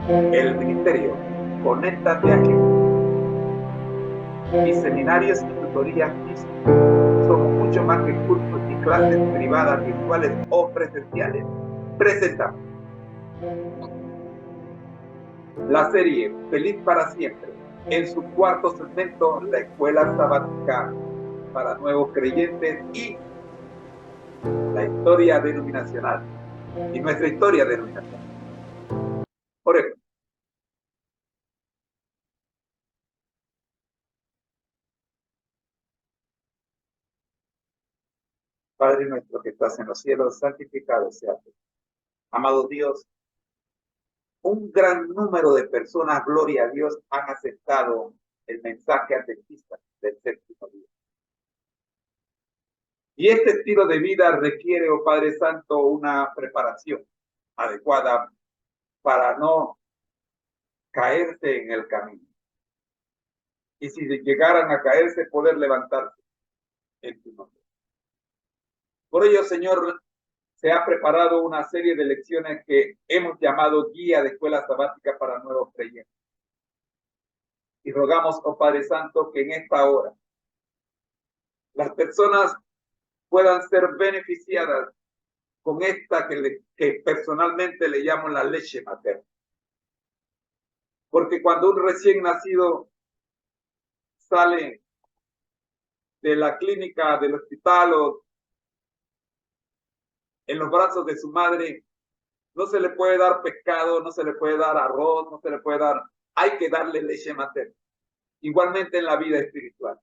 El ministerio Conéctate a Jesús y seminarios y tutorías físicas. Somos mucho más que cursos y clases privadas, virtuales o presenciales. Presentamos la serie Feliz para Siempre. En su cuarto segmento, la escuela sabática para nuevos creyentes y la historia denominacional. Y nuestra historia denominacional. Por ejemplo, Padre nuestro que estás en los cielos, santificado sea tu nombre. Amado Dios, un gran número de personas, gloria a Dios, han aceptado el mensaje adventista del séptimo día. Y este estilo de vida requiere, oh Padre Santo, una preparación adecuada para no caerse en el camino. Y si llegaran a caerse, poder levantarse en tu nombre. Por ello, Señor, se ha preparado una serie de lecciones que hemos llamado Guía de Escuela Sabática para Nuevos Creyentes. Y rogamos, oh Padre Santo, que en esta hora las personas puedan ser beneficiadas con esta que personalmente le llamo la leche materna. Porque cuando un recién nacido sale de la clínica, del hospital o en los brazos de su madre, no se le puede dar pescado, no se le puede dar arroz, no se le puede dar, hay que darle leche materna. Igualmente en la vida espiritual.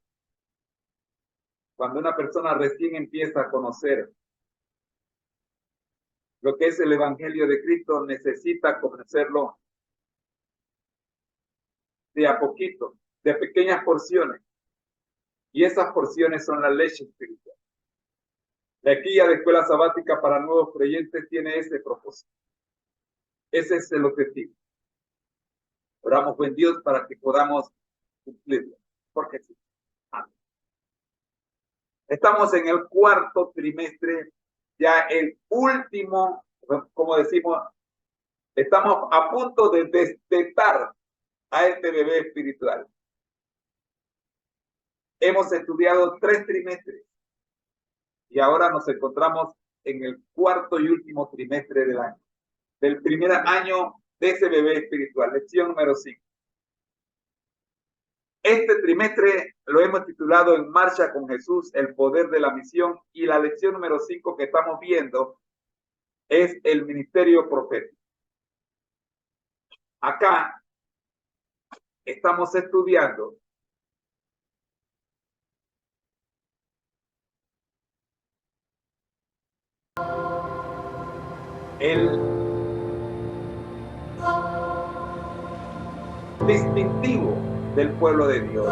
Cuando una persona recién empieza a conocer lo que es el Evangelio de Cristo, necesita conocerlo de a poquito, de pequeñas porciones. Y esas porciones son la leche espiritual. La guía de escuela sabática para nuevos creyentes tiene ese propósito. Ese es el objetivo. Oramos, buen Dios, para que podamos cumplirlo. Porque sí. Amén. Estamos en el cuarto trimestre, ya el último, como decimos, estamos a punto de destetar a este bebé espiritual. Hemos estudiado 3 trimestres y ahora nos encontramos en el cuarto y último trimestre del año, del primer año de ese bebé espiritual, lección número 5. Este trimestre lo hemos titulado En marcha con Jesús, el poder de la misión, y la lección número 5 que estamos viendo es el ministerio profético. Acá estamos estudiando el distintivo del pueblo de Dios,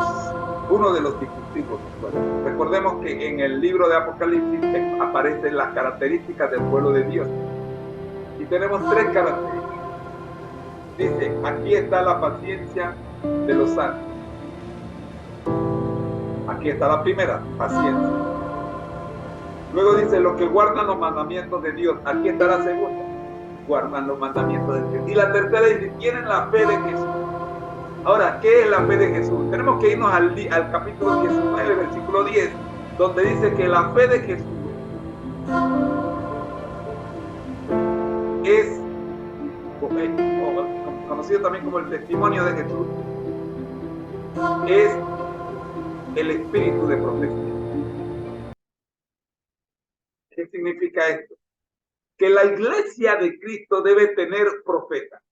uno de los distintivos del pueblo. Recordemos que en el libro de Apocalipsis aparecen las características del pueblo de Dios y tenemos 3 características. Dice, aquí está la paciencia de los santos. Aquí está la primera, paciencia. Luego dice, los que guardan los mandamientos de Dios. Aquí está la segunda, guardan los mandamientos de Dios. Y la tercera dice, tienen la fe de Jesús. Ahora, ¿qué es la fe de Jesús? Tenemos que irnos al capítulo 19, versículo 10, donde dice que la fe de Jesús es conocido también como el testimonio de Jesús, es el espíritu de profecía. ¿Qué significa esto? Que la iglesia de Cristo debe tener profetas.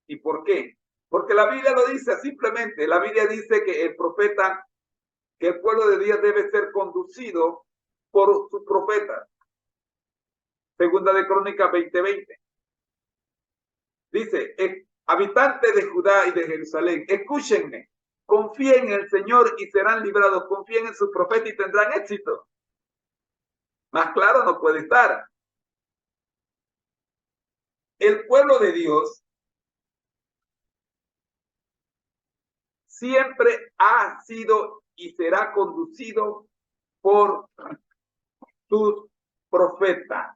¿Y por qué? Porque la Biblia lo dice simplemente. La Biblia dice que el profeta, que el pueblo de Dios debe ser conducido por sus profetas. Segunda de Crónicas 20:20. Dice, habitantes de Judá y de Jerusalén, escúchenme, confíen en el Señor y serán librados, confíen en su profeta y tendrán éxito. Más claro no puede estar. El pueblo de Dios siempre ha sido y será conducido por sus profetas.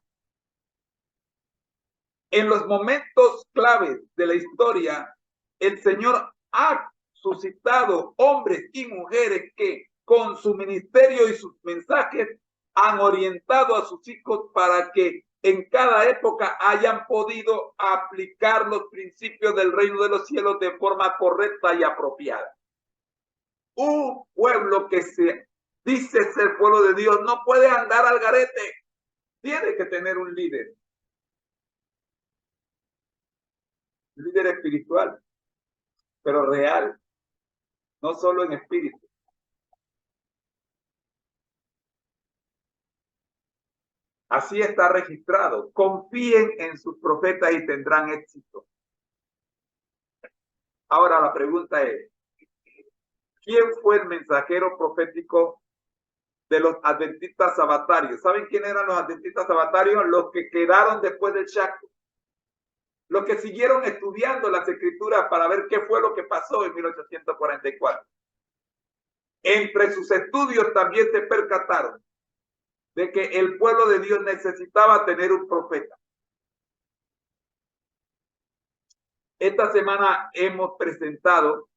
En los momentos claves de la historia, el Señor ha suscitado hombres y mujeres que con su ministerio y sus mensajes han orientado a sus hijos para que en cada época hayan podido aplicar los principios del reino de los cielos de forma correcta y apropiada. Un pueblo que se dice ser pueblo de Dios no puede andar al garete, tiene que tener un líder espiritual, pero real, no solo en espíritu. Así está registrado. Confíen en sus profetas y tendrán éxito. Ahora la pregunta es, ¿quién fue el mensajero profético de los adventistas sabatarios? ¿Saben quién eran los adventistas sabatarios? Los que quedaron después del Shaku. Los que siguieron estudiando las escrituras para ver qué fue lo que pasó en 1844. Entre sus estudios también se percataron de que el pueblo de Dios necesitaba tener un profeta. Esta semana hemos presentado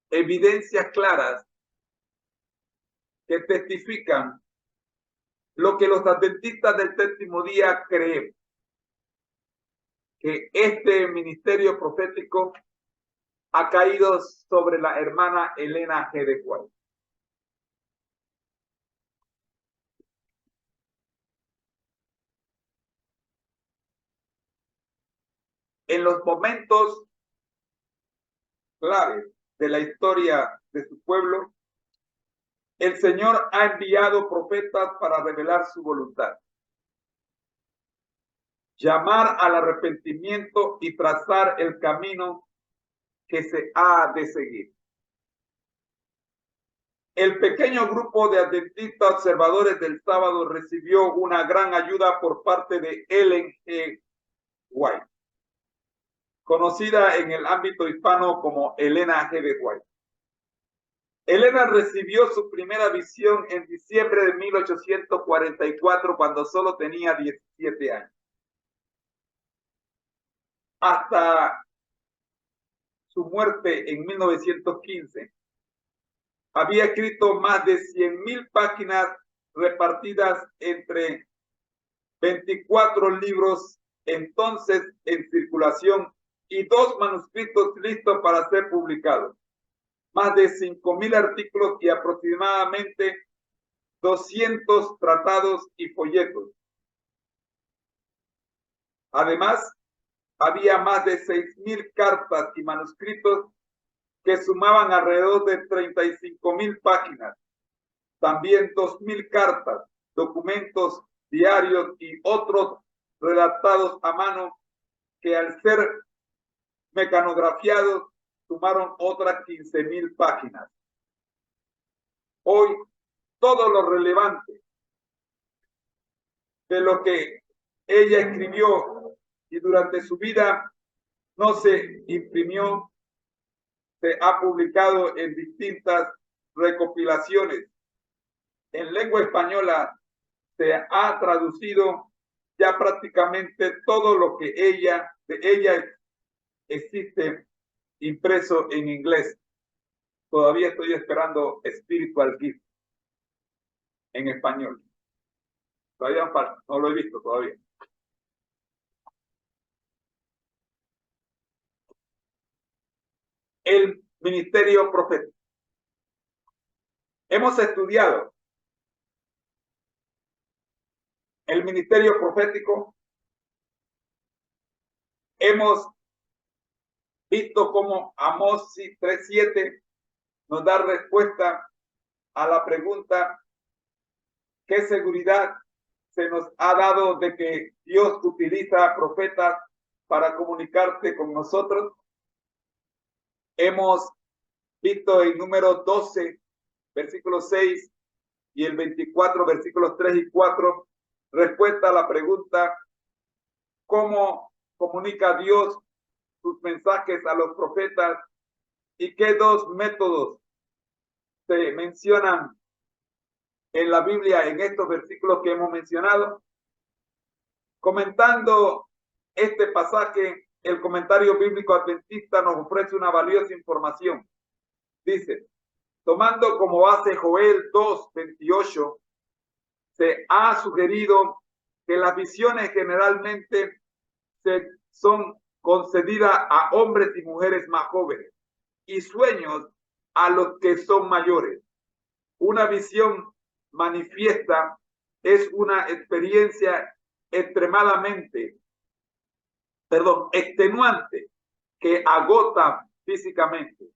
evidencias claras que testifican lo que los adventistas del séptimo día creen, que este ministerio profético ha caído sobre la hermana Elena G. de White. En los momentos claves de la historia de su pueblo, el Señor ha enviado profetas para revelar su voluntad, llamar al arrepentimiento y trazar el camino que se ha de seguir. El pequeño grupo de adventistas observadores del sábado recibió una gran ayuda por parte de Ellen G. White, conocida en el ámbito hispano como Elena G. de White. Elena recibió su primera visión en diciembre de 1844 cuando solo tenía 17 años. Hasta su muerte en 1915, había escrito más de 100,000 páginas repartidas entre 24 libros entonces en circulación y 2 manuscritos listos para ser publicados, más de 5,000 artículos y aproximadamente 200 tratados y folletos. Además, había más de 6,000 cartas y manuscritos que sumaban alrededor de 35,000 páginas. También 2,000 cartas, documentos, diarios y otros redactados a mano que al ser mecanografiados sumaron otras 15,000 páginas. Hoy, todo lo relevante de lo que ella escribió y durante su vida no se imprimió, se ha publicado en distintas recopilaciones. En lengua española se ha traducido ya prácticamente todo lo que de ella existe impreso en inglés. Todavía estoy esperando Spiritual Gift en español. Todavía falta, no lo he visto todavía. El ministerio profético. Hemos estudiado el ministerio profético. Hemos visto cómo Amós 3:7 nos da respuesta a la pregunta: ¿qué seguridad se nos ha dado de que Dios utiliza profetas para comunicarse con nosotros? Hemos visto en número 12, versículo 6 y el 24, versículos 3 y 4, respuesta a la pregunta: ¿cómo comunica Dios sus mensajes a los profetas y qué 2 métodos se mencionan en la Biblia en estos versículos que hemos mencionado? Comentando este pasaje, el comentario bíblico adventista nos ofrece una valiosa información. Dice, tomando como base Joel 2:28, se ha sugerido que las visiones generalmente son concedidas a hombres y mujeres más jóvenes y sueños a los que son mayores. Una visión manifiesta es una experiencia extenuante que agota físicamente.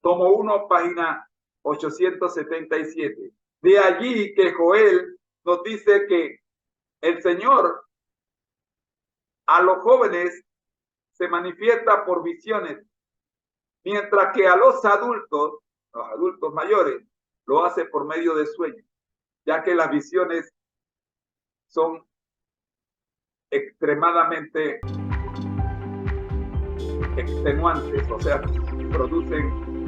Tomo 1, página 877. De allí que Joel nos dice que el Señor a los jóvenes se manifiesta por visiones, mientras que a los adultos mayores, lo hace por medio de sueños, ya que las visiones son extremadamente extenuantes, o sea, producen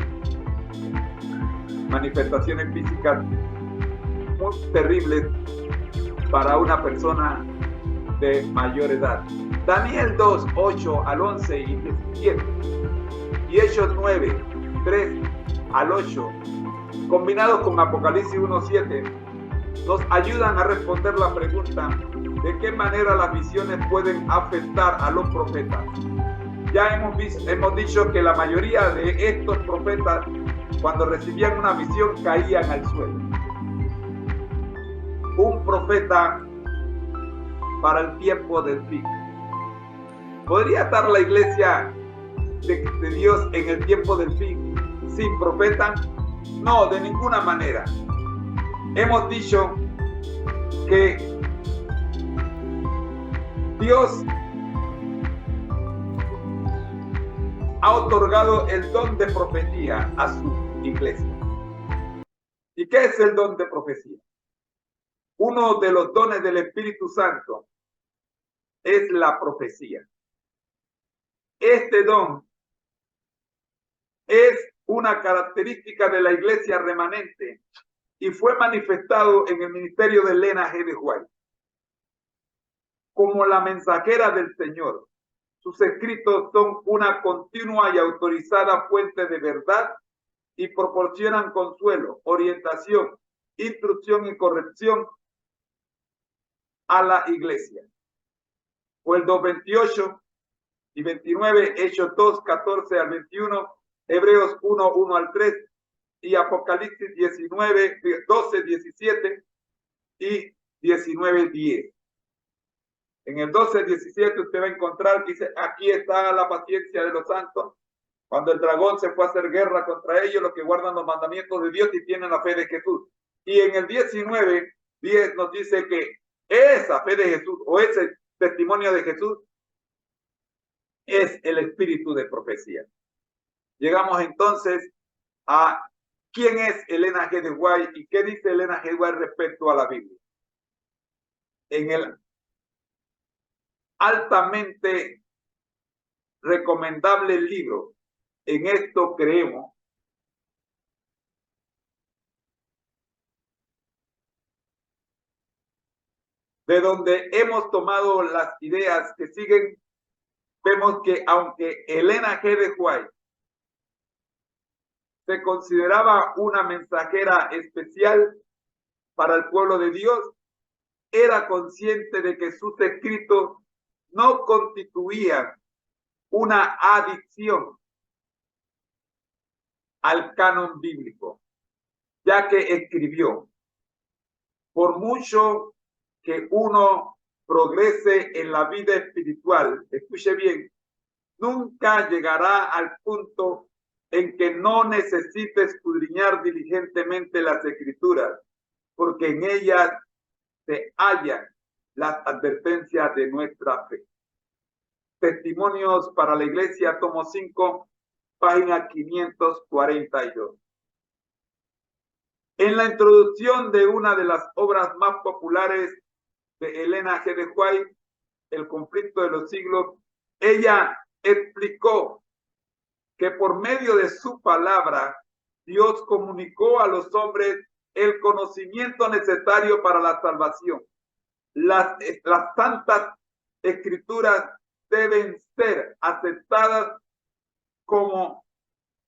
manifestaciones físicas muy terribles para una persona de mayor edad. Daniel 2, 8 al 11 y 17 y Hechos 9, 3 al 8, combinados con Apocalipsis 1, 7, nos ayudan a responder la pregunta de qué manera las visiones pueden afectar a los profetas. Ya hemos dicho que la mayoría de estos profetas, cuando recibían una visión, caían al suelo. Un profeta para el tiempo del fin. ¿Podría estar la iglesia de Dios en el tiempo del fin sin profeta? No, de ninguna manera. Hemos dicho que Dios ha otorgado el don de profecía a su iglesia. ¿Y qué es el don de profecía? Uno de los dones del Espíritu Santo es la profecía. Este don es una característica de la iglesia remanente y fue manifestado en el ministerio de Elena G. de White como la mensajera del Señor. Sus escritos son una continua y autorizada fuente de verdad y proporcionan consuelo, orientación, instrucción y corrección a la iglesia. Joel 2:28 y 29, Hechos 2, 14 al 21, Hebreos 1, 1 al 3 y Apocalipsis 19, 12, 17 y 19, 10. En el 12, 17 usted va a encontrar, dice, aquí está la paciencia de los santos, cuando el dragón se fue a hacer guerra contra ellos, los que guardan los mandamientos de Dios y tienen la fe de Jesús. Y en el 19, 10 nos dice que esa fe de Jesús o ese testimonio de Jesús es el espíritu de profecía. Llegamos entonces a quién es Elena G. de White y qué dice Elena G. de White respecto a la Biblia. En el altamente recomendable libro, En esto creemos, de donde hemos tomado las ideas que siguen, vemos que aunque Elena G. de White se consideraba una mensajera especial para el pueblo de Dios, era consciente de que sus escritos no constituían una adición al canon bíblico, ya que escribió, por mucho que uno progrese en la vida espiritual, escuche bien, nunca llegará al punto en que no necesite escudriñar diligentemente las escrituras, porque en ellas se hallan las advertencias de nuestra fe. Testimonios para la Iglesia, tomo 5, página 542. En la introducción de una de las obras más populares de Elena G. de White, El conflicto de los siglos, ella explicó que por medio de su palabra, Dios comunicó a los hombres el conocimiento necesario para la salvación, Las santas escrituras deben ser aceptadas como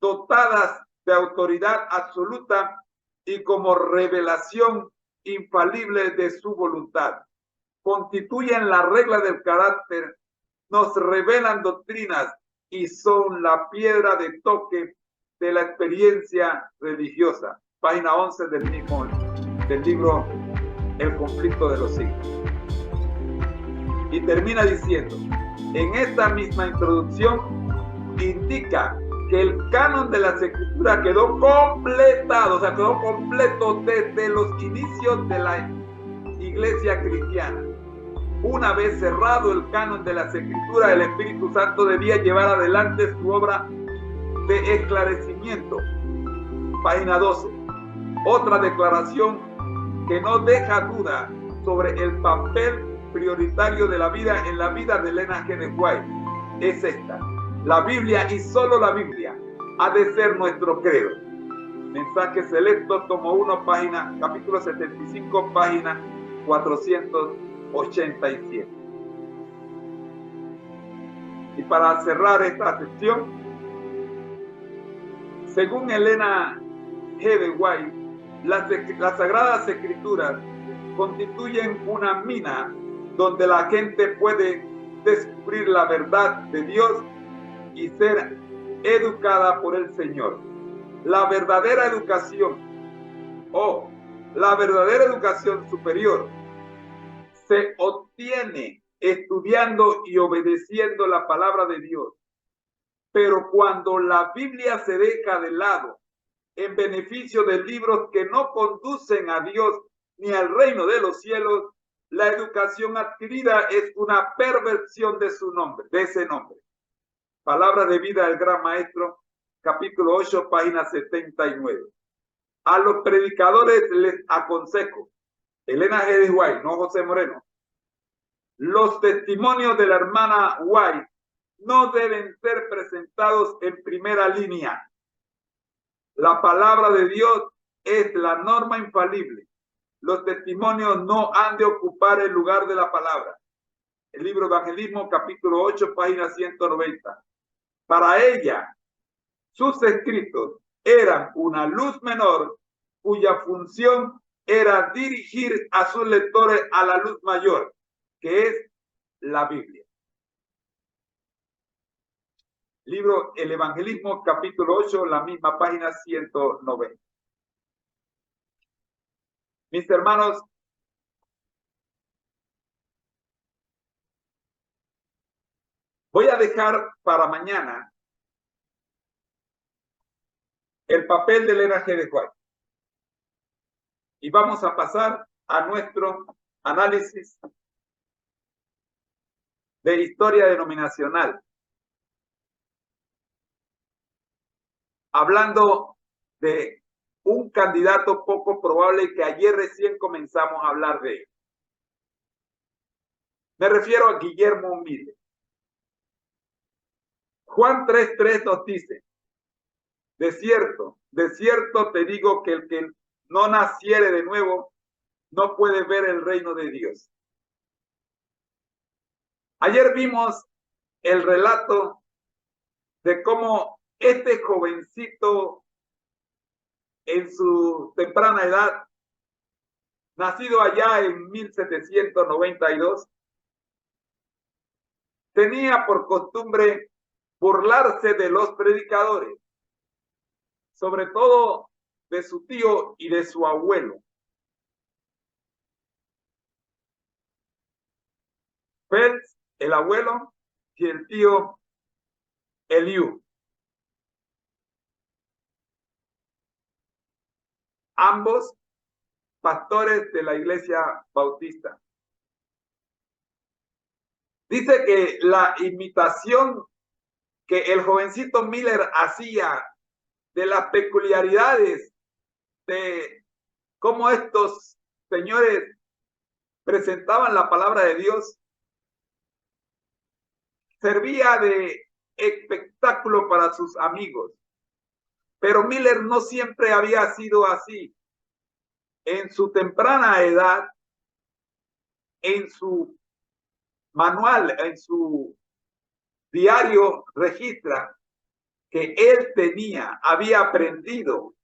dotadas de autoridad absoluta y como revelación infalible de su voluntad. Constituyen la regla del carácter, nos revelan doctrinas y son la piedra de toque de la experiencia religiosa. Página 11 del libro El conflicto de los siglos. Y termina diciendo, en esta misma introducción indica que el canon de las escrituras quedó completado, o sea, quedó completo desde los inicios de la iglesia cristiana. Una vez cerrado el canon de las escrituras, el Espíritu Santo debía llevar adelante su obra de esclarecimiento. Página 12. Otra declaración que no deja duda sobre el papel prioritario de la vida en la vida de Elena G. de White es esta: la Biblia y solo la Biblia ha de ser nuestro credo. Mensaje Selecto, tomo 1, página, capítulo 75, página 487. Y para cerrar esta sección, según Elena G. de White, las Sagradas Escrituras constituyen una mina donde la gente puede descubrir la verdad de Dios y ser educada por el Señor. La verdadera educación la verdadera educación superior se obtiene estudiando y obedeciendo la palabra de Dios. Pero cuando la Biblia se deja de lado en beneficio de libros que no conducen a Dios ni al reino de los cielos, la educación adquirida es una perversión de su nombre, de ese nombre. Palabra de vida del Gran Maestro, capítulo 8, página 79. A los predicadores les aconsejo, Elena G. de White, no José Moreno, los testimonios de la hermana White no deben ser presentados en primera línea. La palabra de Dios es la norma infalible. Los testimonios no han de ocupar el lugar de la palabra. El libro Evangelismo, capítulo 8, página 190. Para ella, sus escritos eran una luz menor cuya función era dirigir a sus lectores a la luz mayor, que es la Biblia. Libro El Evangelismo, capítulo 8, la misma página 190. Mis hermanos, voy a dejar para mañana el papel de Elena G. de White. Y vamos a pasar a nuestro análisis de historia denominacional. Hablando de un candidato poco probable que ayer recién comenzamos a hablar de él. Me refiero a Guillermo Miller. Juan 3:3 nos dice, de cierto te digo que el que no naciere de nuevo no puede ver el reino de Dios. Ayer vimos el relato de cómo este jovencito en su temprana edad, nacido allá en 1792, tenía por costumbre burlarse de los predicadores, sobre todo de su tío y de su abuelo. Phelps, el abuelo, y el tío Eliú. Ambos pastores de la iglesia bautista. Dice que la imitación que el jovencito Miller hacía de las peculiaridades de cómo estos señores presentaban la palabra de Dios servía de espectáculo para sus amigos. Pero Miller no siempre había sido así. En su temprana edad, en su manual, en su diario registra que él había aprendido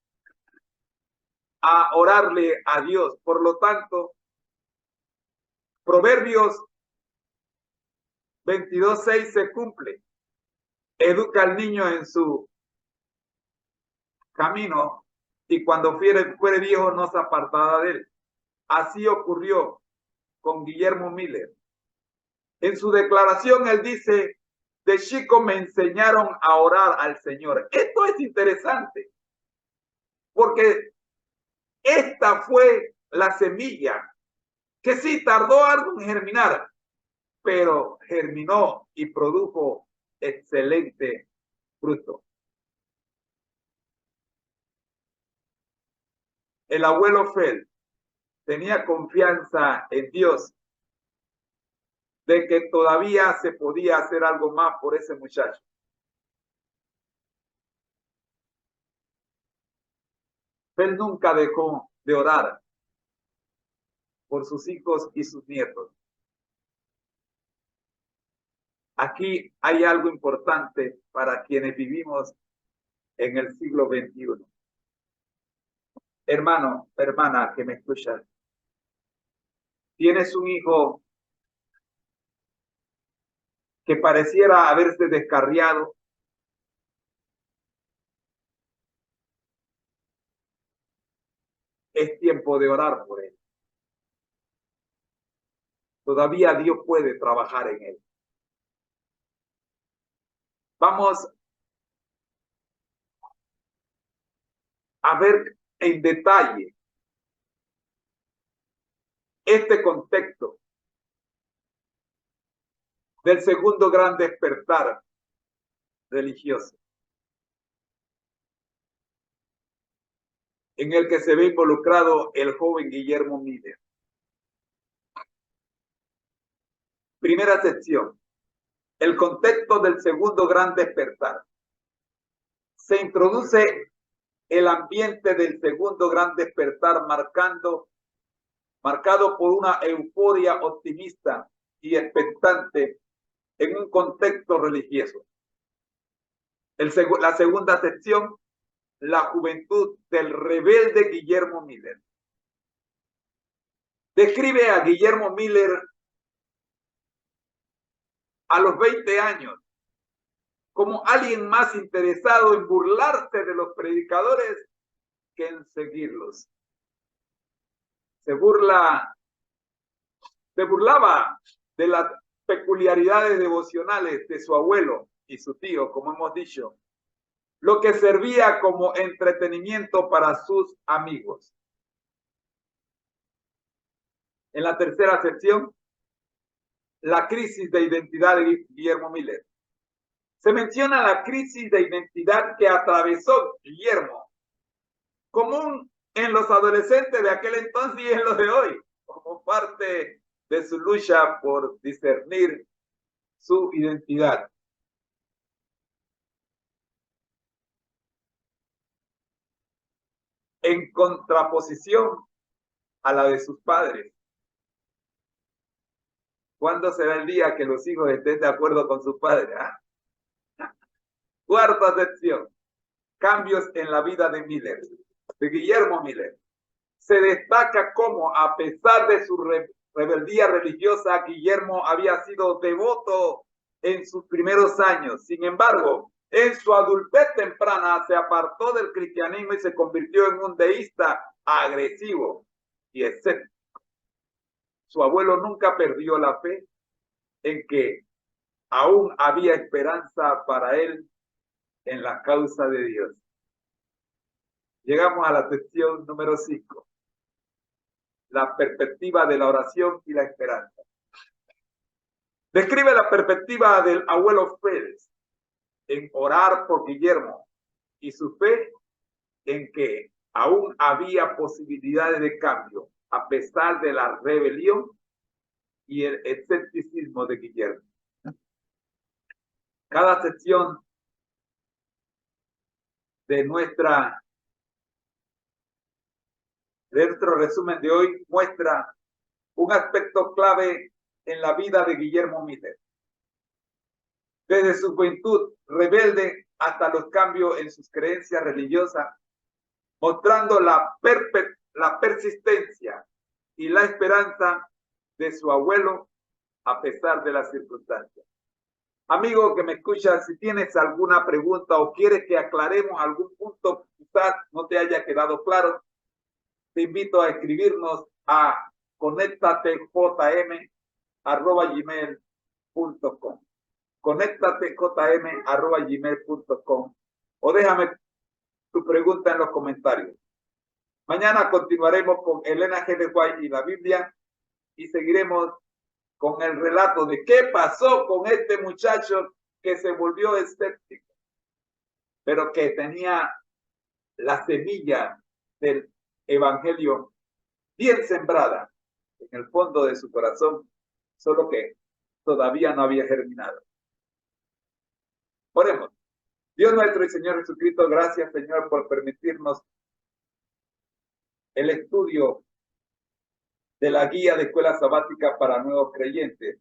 a orarle a Dios. Por lo tanto, Proverbios 22:6 se cumple. Educa al niño en su camino y cuando fuere viejo no se apartará de él. Así ocurrió con Guillermo Miller. En su declaración él dice, de chico me enseñaron a orar al Señor. Esto es interesante porque esta fue la semilla que sí tardó algo en germinar, pero germinó y produjo excelente fruto. El abuelo Fel tenía confianza en Dios de que todavía se podía hacer algo más por ese muchacho. Fel nunca dejó de orar por sus hijos y sus nietos. Aquí hay algo importante para quienes vivimos en el siglo XXI. Hermano, hermana que me escuchas, tienes un hijo que pareciera haberse descarriado. Es tiempo de orar por él. Todavía Dios puede trabajar en él. Vamos a ver en detalle este contexto del segundo gran despertar religioso, en el que se ve involucrado el joven Guillermo Miller. Primera sección, el contexto del segundo gran despertar. Se introduce el ambiente del segundo gran despertar marcado por una euforia optimista y expectante en un contexto religioso. La segunda sección, la juventud del rebelde Guillermo Miller. Describe a Guillermo Miller a los 20 años como alguien más interesado en burlarse de los predicadores que en seguirlos. Se burlaba de las peculiaridades devocionales de su abuelo y su tío, como hemos dicho, lo que servía como entretenimiento para sus amigos. En la tercera sección, la crisis de identidad de Guillermo Miller. Se menciona la crisis de identidad que atravesó Guillermo, común en los adolescentes de aquel entonces y en los de hoy, como parte de su lucha por discernir su identidad. En contraposición a la de sus padres. ¿Cuándo será el día que los hijos estén de acuerdo con sus padres? Cuarta sección, cambios en la vida de Miller, de Guillermo Miller. Se destaca cómo, a pesar de su rebeldía religiosa, Guillermo había sido devoto en sus primeros años. Sin embargo, en su adultez temprana se apartó del cristianismo y se convirtió en un deísta agresivo y escéptico. Su abuelo nunca perdió la fe en que aún había esperanza para él en la causa de Dios. Llegamos a la sección número 5. La perspectiva de la oración y la esperanza. Describe la perspectiva del abuelo Félix en orar por Guillermo y su fe en que aún había posibilidades de cambio a pesar de la rebelión y el escepticismo de Guillermo. Cada sección de nuestro resumen de hoy muestra un aspecto clave en la vida de Guillermo Miller. Desde su juventud rebelde hasta los cambios en sus creencias religiosas, mostrando la persistencia y la esperanza de su abuelo a pesar de las circunstancias. Amigo que me escuchas, si tienes alguna pregunta o quieres que aclaremos algún punto quizás no te haya quedado claro, te invito a escribirnos a conéctatejm@gmail.com conéctatejm@gmail.com o déjame tu pregunta en los comentarios. Mañana continuaremos con Elena G. de White y la Biblia y seguiremos con el relato de qué pasó con este muchacho que se volvió escéptico, pero que tenía la semilla del evangelio bien sembrada en el fondo de su corazón, solo que todavía no había germinado. Oremos. Dios nuestro y Señor Jesucristo, gracias, Señor, por permitirnos el estudio de la guía de escuela sabática para nuevos creyentes.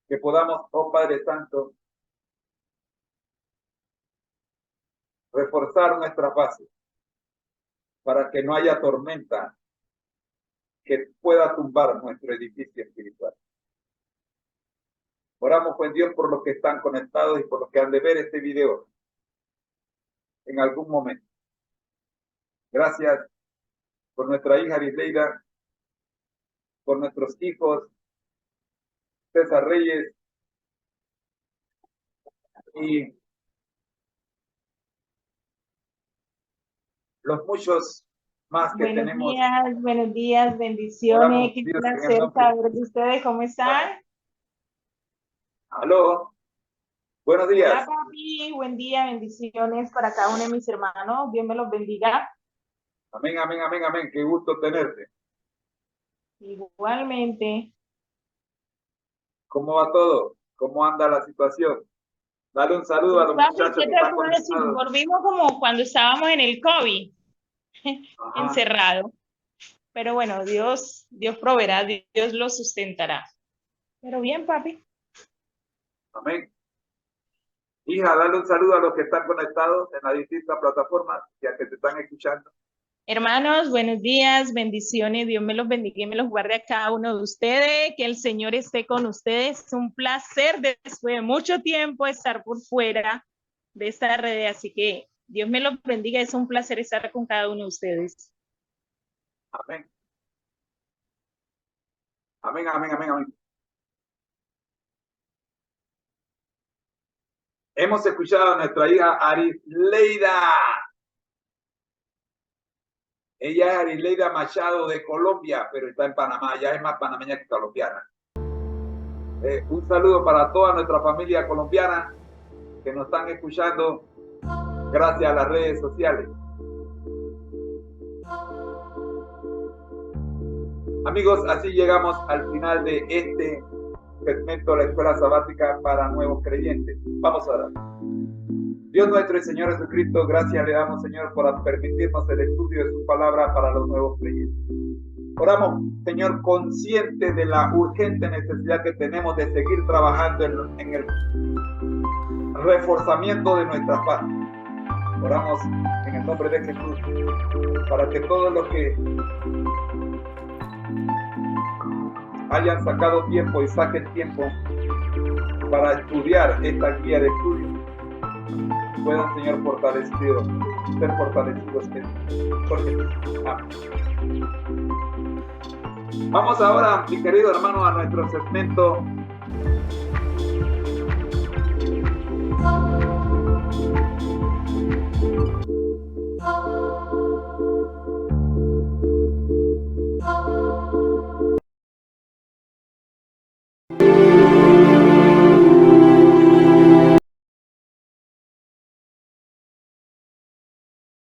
Que podamos, oh Padre Santo, reforzar nuestras bases para que no haya tormenta que pueda tumbar nuestro edificio espiritual. Oramos, buen Dios, por los que están conectados y por los que han de ver este video en algún momento. Gracias por nuestra hija Arisleida, por nuestros hijos César Reyes y los muchos más que tenemos. Buenos días, bendiciones. Qué placer saber de ustedes. ¿Cómo están? Aló. Buenos días. Hola, papi. Buen día, bendiciones para cada uno de mis hermanos. Dios me los bendiga. Amén, amén, amén, amén. Qué gusto tenerte. Igualmente. ¿Cómo va todo? ¿Cómo anda la situación? Dale un saludo a los muchachos que están conectados. Volvimos como cuando estábamos en el COVID, encerrado. Pero bueno, Dios proveerá, Dios lo sustentará. Pero bien, papi. Amén. Hija, dale un saludo a los que están conectados en las distintas plataformas y a que te están escuchando. Hermanos, buenos días, bendiciones, Dios me los bendiga y me los guarde a cada uno de ustedes, que el Señor esté con ustedes. Es un placer después de mucho tiempo estar por fuera de esta red, así que Dios me los bendiga, es un placer estar con cada uno de ustedes. Amén. Amén, amén, amén, amén. Hemos escuchado a nuestra hija Arisleida. Ella es Arisleida Machado de Colombia, pero está en Panamá. Ya es más panameña que colombiana. Un saludo para toda nuestra familia colombiana que nos están escuchando gracias a las redes sociales. Amigos, así llegamos al final de este segmento de la escuela sabática para nuevos creyentes. Vamos a orar. Dios nuestro y Señor Jesucristo, gracias le damos, Señor, por permitirnos el estudio de su palabra para los nuevos creyentes. Oramos, Señor, conscientes de la urgente necesidad que tenemos de seguir trabajando en el reforzamiento de nuestra paz. Oramos en el nombre de Jesús para que todos los que hayan sacado tiempo y saquen tiempo para estudiar esta guía de estudio puedan, Señor, ser fortalecidos por Jesús. Amén. Vamos ahora, mi querido hermano, a nuestro segmento